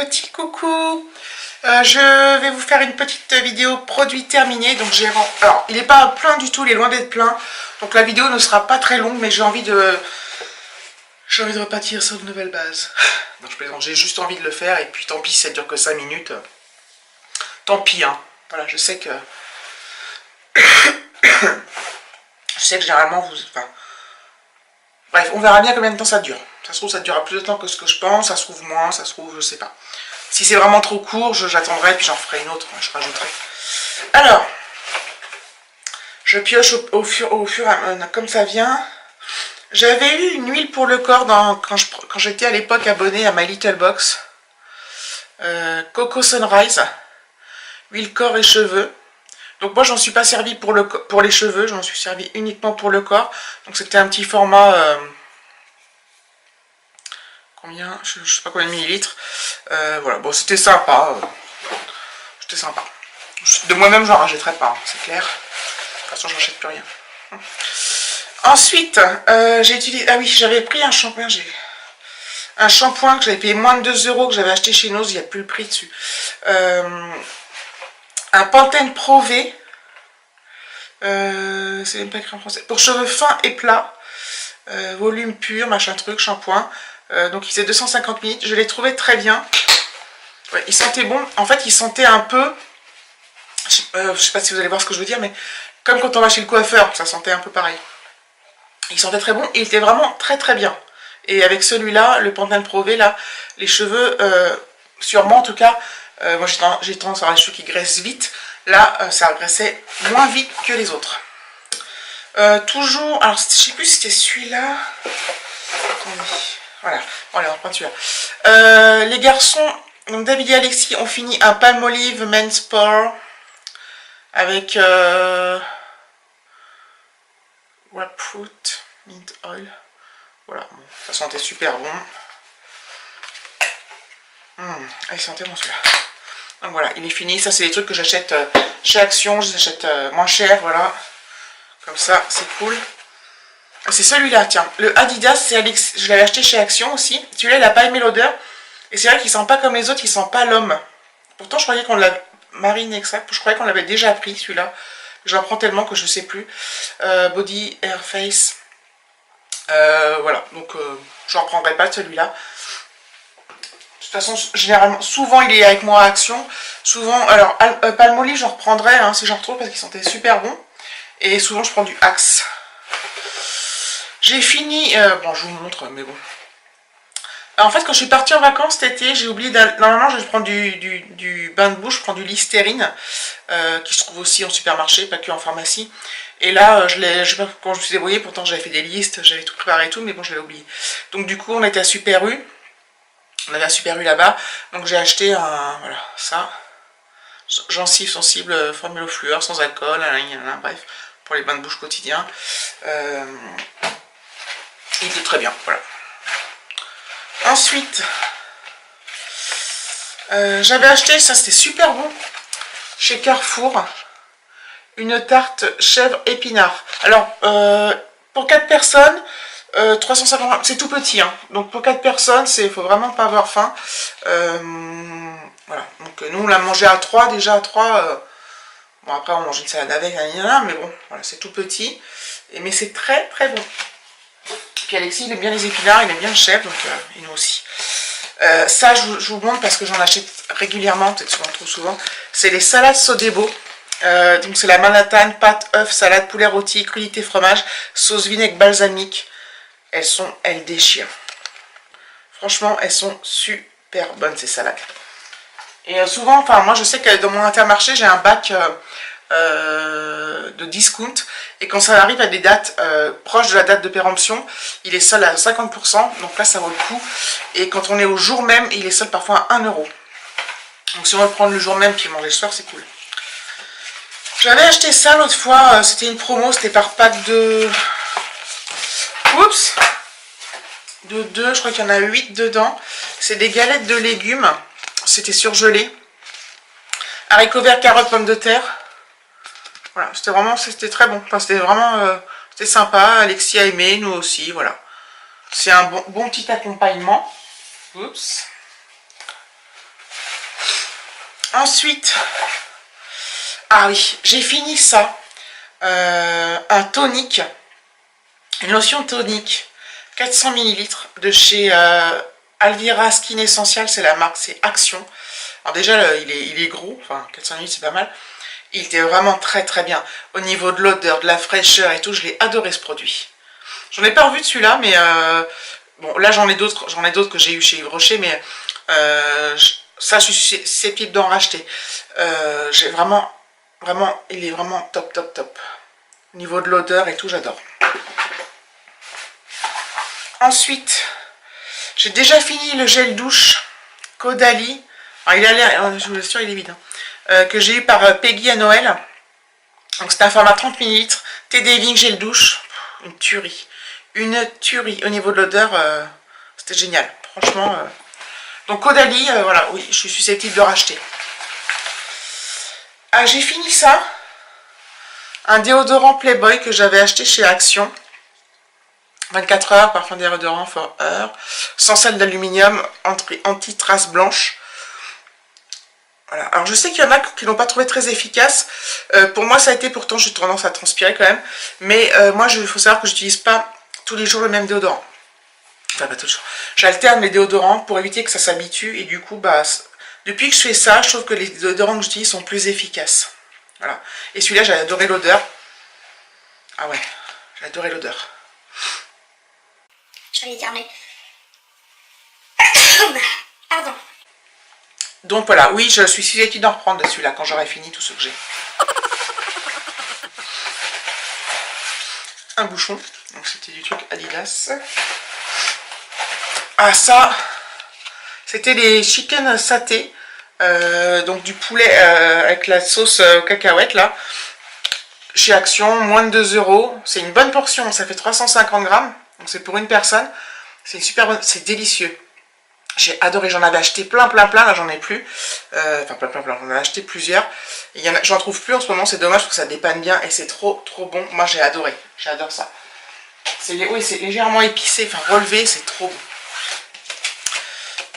petit coucou. Je vais vous faire une petite vidéo produit terminé. Donc alors il n'est pas plein du tout, il est loin d'être plein. Donc la vidéo ne sera pas très longue, mais j'ai envie de repartir sur de nouvelles bases. Non, je plaisante, j'ai juste envie de le faire et puis tant pis si ça dure que 5 minutes. Tant pis, hein. Voilà, je sais que généralement vous... Enfin, bref, on verra bien combien de temps ça dure. Ça se trouve, ça durera plus de temps que ce que je pense, ça se trouve moins, ça se trouve, je sais pas. Si c'est vraiment trop court, j'attendrai, puis j'en ferai une autre, je rajouterai. Alors, je pioche au fur et à mesure, comme ça vient. J'avais eu une huile pour le corps quand j'étais à l'époque abonnée à My Little Box. Coco Sunrise, huile corps et cheveux. Donc moi, j'en suis pas servi pour les cheveux, j'en suis servi uniquement pour le corps. Donc c'était un petit format... combien, je sais pas combien de millilitres. Voilà, bon, c'était sympa. C'était sympa. De moi-même, j'en rachèterai pas, hein, c'est clair. De toute façon, je n'achète plus rien. Ensuite, j'ai utilisé... Ah oui, j'avais pris un shampoing. Un shampoing que j'avais payé moins de 2 €, que j'avais acheté chez Nose, il n'y a plus le prix dessus. Un Pantene Pro V. C'est même pas écrit en français. Pour cheveux fins et plats. Volume pur, machin truc, shampoing. Donc il faisait 250 ml. Je l'ai trouvé très bien. Ouais, il sentait bon. En fait, il sentait un peu... je sais pas si vous allez voir ce que je veux dire, mais comme quand on va chez le coiffeur, ça sentait un peu pareil. Il sentait très bon et il était vraiment très très bien. Et avec celui-là, le Pantene Pro V, là, les cheveux, sûrement en tout cas, moi j'ai tendance à avoir les cheveux qui graissent vite. Là, ça graissait moins vite que les autres. Toujours, alors je sais plus si c'était celui-là. Attendez, voilà, bon, allez, on reprend celui-là. Les garçons, donc David et Alexis ont fini un Palmolive Men's Pore avec Grapefruit Mint Oil. Voilà, bon, ça sentait super bon. Il sentait bon celui-là. Donc voilà, il est fini. Ça, c'est des trucs que j'achète chez Action. Je les achète moins cher, voilà. Comme ça, c'est cool. C'est celui-là, tiens. Le Adidas, je l'avais acheté chez Action aussi. Celui-là, il n'a pas aimé l'odeur. Et c'est vrai qu'il sent pas comme les autres, il sent pas l'homme. Pourtant, je croyais qu'on l'avait... Marine Extract, je croyais qu'on l'avait déjà pris, celui-là. J'en prends tellement que je sais plus. Body Air Face. Voilà, donc je n'en reprendrai pas celui-là. De toute façon, généralement, souvent il est avec moi à Action. Souvent, alors Palmolive, j'en reprendrai hein, si j'en retrouve parce qu'il sentait super bon. Et souvent, je prends du Axe. J'ai fini, bon, je vous montre, mais bon. Alors, en fait, quand je suis partie en vacances cet été, j'ai oublié. Normalement, je prends du bain de bouche, je prends du Listerine, qui se trouve aussi en supermarché, pas que en pharmacie. Et là, je sais pas quand je me suis débrouillée, pourtant j'avais fait des listes, j'avais tout préparé et tout, mais bon, je l'avais oublié. Donc du coup, on était à Super U. On avait un Super U là-bas. Donc j'ai acheté un, voilà, ça. Gencives sensibles, formule au fluor, sans alcool, bref, pour les bains de bouche quotidiens. Il était très bien, voilà. Ensuite, j'avais acheté, ça c'était super bon, chez Carrefour. Une tarte chèvre épinard. Alors, pour 4 personnes, 350, c'est tout petit. Hein. Donc, pour 4 personnes, il faut vraiment pas avoir faim. Voilà. Donc, nous, on l'a mangé à 3. Déjà, à 3. Bon, après, on mange une salade avec, mais bon, voilà, c'est tout petit. Mais c'est très, très bon. Puis Alexis, il aime bien les épinards, il aime bien le chèvre, donc et nous aussi. Ça, je vous montre parce que j'en achète régulièrement, peut-être souvent, trop souvent. C'est les salades Sodebo. Donc c'est la Manhattan, pâte, œuf, salade, poulet rôti, crudité, fromage, sauce vinaigre balsamique. Elles déchirent. Franchement, elles sont super bonnes ces salades. Et souvent, enfin moi je sais que dans mon Intermarché, j'ai un bac de discount. Et quand ça arrive à des dates proches de la date de péremption, il est seul à 50%. Donc là, ça vaut le coup. Et quand on est au jour même, il est seul parfois à 1 €. Donc si on veut le prendre le jour même puis manger le soir, c'est cool. J'avais acheté ça l'autre fois, c'était une promo, c'était par pack de... Oups, de 2, je crois qu'il y en a 8 dedans. C'est des galettes de légumes, c'était surgelé. Haricots verts, carottes, pommes de terre. Voilà, c'était très bon. Enfin, c'était vraiment, c'était sympa. Alexis a aimé, nous aussi, voilà. C'est un bon petit accompagnement. Oups. Ensuite, ah oui, j'ai fini ça. Un tonique, une lotion tonique, 400 ml de chez Alvira Skin Essential, c'est la marque, c'est Action. Alors déjà, il est gros, enfin 400 ml c'est pas mal. Il était vraiment très très bien. Au niveau de l'odeur, de la fraîcheur et tout, je l'ai adoré ce produit. J'en ai pas revu de celui-là, mais bon, là j'en ai d'autres que j'ai eu chez Yves Rocher, mais ça je suis susceptible d'en racheter. J'ai vraiment, il est vraiment top, top, top. Au niveau de l'odeur et tout, j'adore. Ensuite, j'ai déjà fini le gel douche Caudalie. Alors, il a l'air, je vous assure, il est vide. Hein, que j'ai eu par Peggy à Noël. Donc c'est un format 30 ml. TD Living gel douche. Une tuerie. Une tuerie. Au niveau de l'odeur, c'était génial. Franchement. Donc Caudalie, voilà, oui, je suis susceptible de racheter. Ah, j'ai fini ça. Un déodorant Playboy que j'avais acheté chez Action. 24 heures, parfum déodorant for heure, sans sel d'aluminium, anti-trace blanche. Voilà. Alors je sais qu'il y en a qui l'ont pas trouvé très efficace. Pour moi ça a été, pourtant j'ai tendance à transpirer quand même. Mais moi il faut savoir que j'utilise pas tous les jours le même déodorant. Enfin pas tous les jours. J'alterne les déodorants pour éviter que ça s'habitue. Et du coup, bah, depuis que je fais ça, je trouve que les déodorants que j'utilise sont plus efficaces. Voilà. Et celui-là j'ai adoré l'odeur. Ah ouais, j'ai adoré l'odeur. Je vais dire mais... Pardon. Donc voilà, oui, je suis susceptible d'en reprendre de celui-là quand j'aurai fini tout ce que j'ai. Un bouchon, donc c'était du truc Adidas. Ah ça, c'était les chicken saté, donc du poulet avec la sauce cacahuète là, chez Action, moins de 2 €. C'est une bonne portion, ça fait 350 grammes, donc c'est pour une personne. C'est super bon, c'est délicieux. J'ai adoré, j'en avais acheté plein, là j'en ai plus. Enfin plein, j'en ai acheté plusieurs. J'en trouve plus en ce moment, c'est dommage parce que ça dépanne bien et c'est trop bon. Moi j'ai adoré, j'adore ça. Oui, c'est légèrement épicé, enfin relevé, c'est trop bon.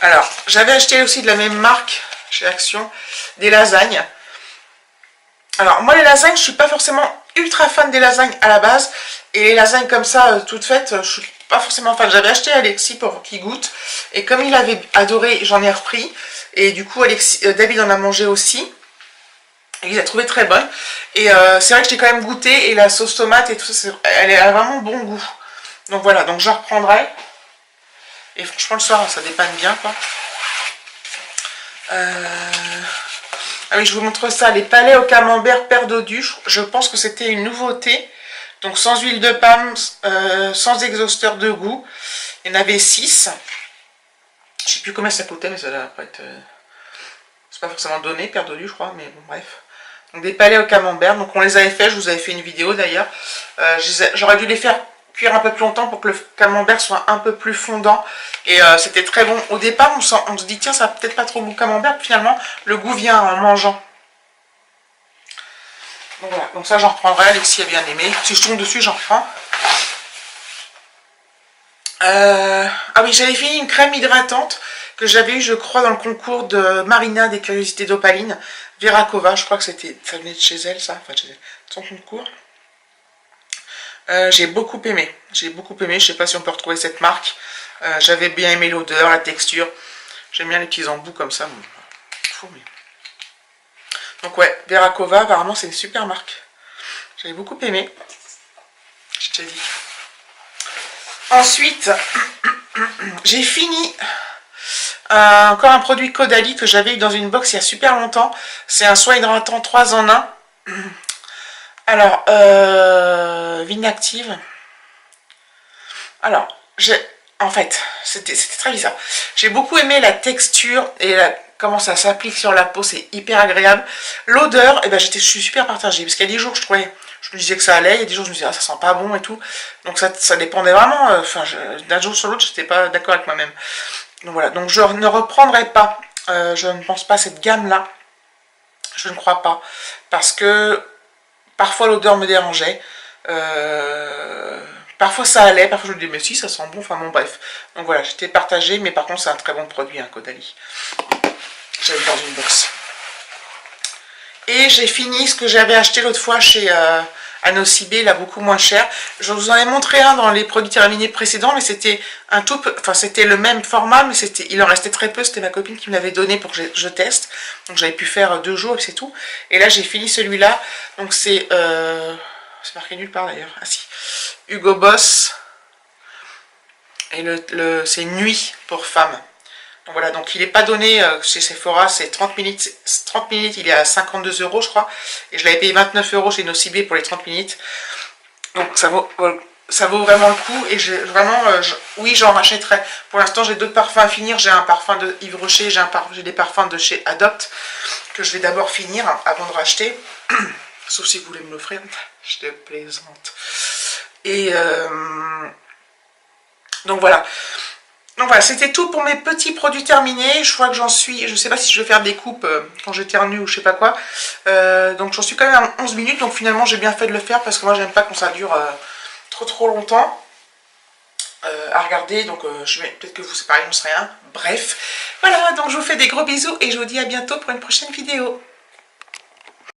Alors, j'avais acheté aussi de la même marque chez Action, des lasagnes. Alors moi les lasagnes, je suis pas forcément ultra fan des lasagnes à la base. Et les lasagnes comme ça, toutes faites, je suis pas forcément fan. J'avais acheté à Alexis pour qu'il goûte. Et comme il avait adoré, j'en ai repris. Et du coup, David en a mangé aussi. Et il a trouvé très bonne. Et c'est vrai que j'ai quand même goûté. Et la sauce tomate et tout ça, elle a vraiment bon goût. Donc voilà, donc j'en reprendrai. Et franchement, le soir, ça dépanne bien, quoi. Ah oui, je vous montre ça. Les palais au camembert Père Dodu. Je pense que c'était une nouveauté. Donc sans huile de palme, sans exhausteur de goût. Il y en avait 6. Je sais plus combien ça coûtait, mais ça doit pas être... c'est pas forcément donné, Père Dodu, je crois, mais bon, bref. Donc des palais au camembert. Donc on les avait fait, je vous avais fait une vidéo d'ailleurs. J'aurais dû les faire cuire un peu plus longtemps pour que le camembert soit un peu plus fondant. Et c'était très bon. Au départ, on se dit, tiens, ça n'a peut-être pas trop goût camembert. Puis finalement, le goût vient en mangeant. Donc voilà, donc ça j'en reprendrai, Alexis a bien aimé. Si je tombe dessus, j'en reprends. Ah oui, j'avais fini une crème hydratante que j'avais eu, je crois, dans le concours de Marina des curiosités d'Opaline, Verakova, je crois que ça venait de chez elle, ça, enfin chez elle, son concours. J'ai beaucoup aimé, je sais pas si on peut retrouver cette marque. J'avais bien aimé l'odeur, la texture. J'aime bien les petits embouts comme ça. Fou, mais... Donc ouais, Verakova, apparemment c'est une super marque. J'avais beaucoup aimé. J'ai déjà dit. Ensuite, j'ai fini encore un produit Caudalie que j'avais eu dans une box il y a super longtemps. C'est un soin hydratant 3 en 1. Alors, Vinactive. Alors, en fait, c'était très bizarre. J'ai beaucoup aimé la texture et comment ça s'applique sur la peau, c'est hyper agréable. L'odeur, eh ben, je suis super partagée. Parce qu'il y a des jours, je me disais que ça allait. Il y a des jours, je me disais, ah, ça sent pas bon et tout. Donc ça dépendait vraiment. D'un jour sur l'autre, je n'étais pas d'accord avec moi-même. Donc voilà, donc je ne reprendrai pas. Je ne pense pas à cette gamme-là. Je ne crois pas. Parce que parfois l'odeur me dérangeait. Parfois ça allait, parfois je me disais mais si ça sent bon, enfin bon bref. Donc voilà, j'étais partagée, mais par contre c'est un très bon produit, hein, Caudalie. J'avais dans une box. Et j'ai fini ce que j'avais acheté l'autre fois chez Nocibé, là beaucoup moins cher. Je vous en ai montré un dans les produits terminés précédents, mais c'était un tout, enfin c'était le même format, mais il en restait très peu. C'était ma copine qui me l'avait donné pour que je teste. Donc j'avais pu faire 2 jours et c'est tout. Et là j'ai fini celui-là. Donc c'est marqué nulle part d'ailleurs. Ah si, Hugo Boss. Et c'est nuit pour femmes. Donc voilà, donc il n'est pas donné chez Sephora, c'est 30 minutes, il est à 52 € je crois, et je l'avais payé 29 € chez Nocibé pour les 30 minutes, donc ça vaut vraiment le coup, et vraiment, oui j'en rachèterai. Pour l'instant j'ai d'autres parfums à finir, j'ai un parfum de Yves Rocher, j'ai des parfums de chez Adopt, que je vais d'abord finir avant de racheter, sauf si vous voulez me l'offrir, je te plaisante. Et donc voilà. Donc voilà, c'était tout pour mes petits produits terminés. Je crois que j'en suis, je ne sais pas si je vais faire des coupes quand j'éternue ou je sais pas quoi. Donc j'en suis quand même à 11 minutes, donc finalement j'ai bien fait de le faire parce que moi j'aime pas quand ça dure trop longtemps à regarder. Donc peut-être que vous c'est pareil, j'en sais rien. Bref, voilà, donc je vous fais des gros bisous et je vous dis à bientôt pour une prochaine vidéo.